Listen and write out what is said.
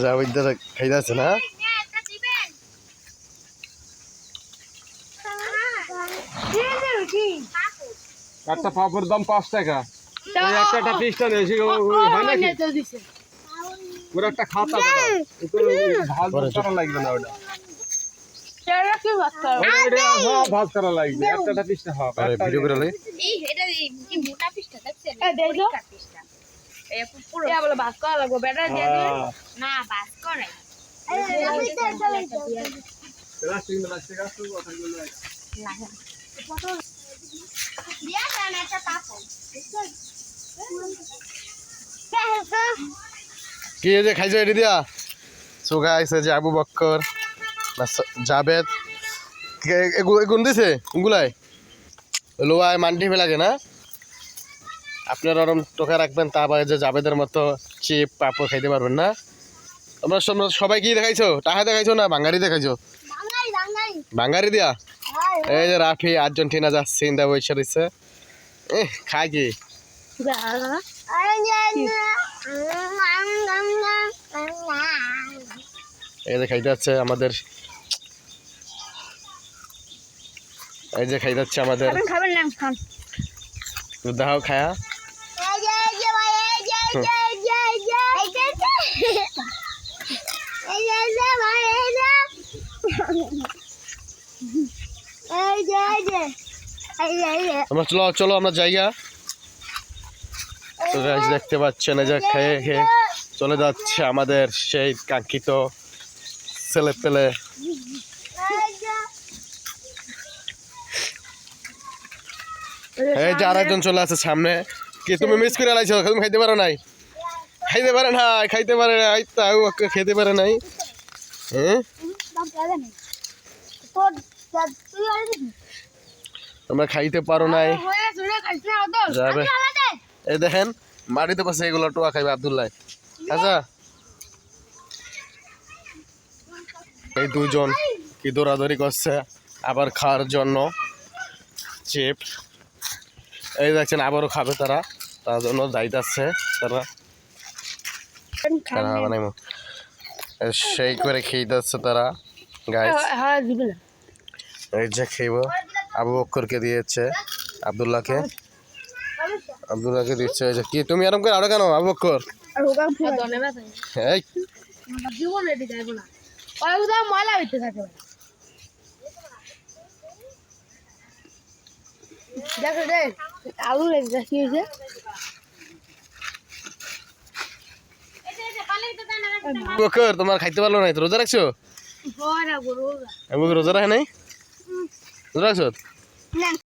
জাবেদা খাইতে আছে না? একটা পাপড় দাম 5 টাকা। এই একটা পিসটা নেছি হয় নাকি? পুরো একটা খাতা দাও। একটু ভাত করা লাগবে না ওটা। সেটা কি ভাত খাও? ওটা হ্যাঁ ভাত করা লাগবে। একটা পিসটা হবে। আরে ভিডিও করে লই। এই এটা কি মোটা পিসটা দেখছেন? এই দেখো। পরিষ্কার পিসটা। এই পুরো এ বলে ভাত খাওয়া লাগবে বেটা দিয়ে দিন। না বাস করাই। প্লাস্টিক আসতো কথাগুলো লাগে। দিয়া দেন একটা পাপড়। কি এই যে খাইছো এটি দিয়া? সো গাইস এই যে আবু বক্কর জাবেদ এগুন দিছে এগুলাই লোয়ায় মান্ডি লাগে না? আপনারা ওরম টোকা রাখবেন তা আবার যে জাবেদের মতো চিপ পাপড় খাইতে পারবেন না। তোমরা সবাই কি দেখাইছো? টাকা দেখাইছো না বাঙালি দেখাইছো? বাঙালি দিয়া এই যে রাফি আর্জেন্টিনা যাচ্ছে ইন্দা বৈশা দিচ্ছে খায় কি এই যে খাইতে যাচ্ছে আমাদের এই যে খাইতে যাচ্ছে আমাদের খাবেন না খান। দেখাও খায়া আমরা চলো চলো আমরা জায়গা তো গাইস দেখতে পাচ্ছেন এই যে খেয়ে খেয়ে চলে যাচ্ছে আমাদের সেই কাঙ্ক্ষিত ছেলে পেলে। এই যে আরেকজন চলে আসছে সামনে। কি তুমি মিস করে লাইছো? তুমি খাইতে পারো নাই? খাইতে পারে না খাইতে পারে না তাও খেতে পারে নাই। হ্যাঁ তোমরা খাইতে পারো নাই যাবে। এই দেখেন মাটিতে বসে এগুলো টোয়া খাইবে আব্দুল্লাহ। আচ্ছা এই দুজন কি দৌড়াদৌড়ি করছে আবার খাওয়ার জন্য চিপ। এই দেখছেন আবারও খাবে তারা, তার জন্য যাইতেছে তারা বানাইমো সেই করে খেয়ে যাচ্ছে তারা গাইস। এই যে খেইব আবু বক্করকে দিয়েছে আব্দুল্লাহকে দিচ্ছে। এই যে কি তুমি এরকম করে আরো কেন আবু বক্কর? এই জীবনে দিতে যাইব না ওইটা ময়লা হইতে থাকে। দেখো দেখ আলু লেগে কি হয়েছে? বক্কর তোমার খাইতে পারলো নাই তো রোজা রাখছো? রোজা রাখে নাই? রোজা রাখছো?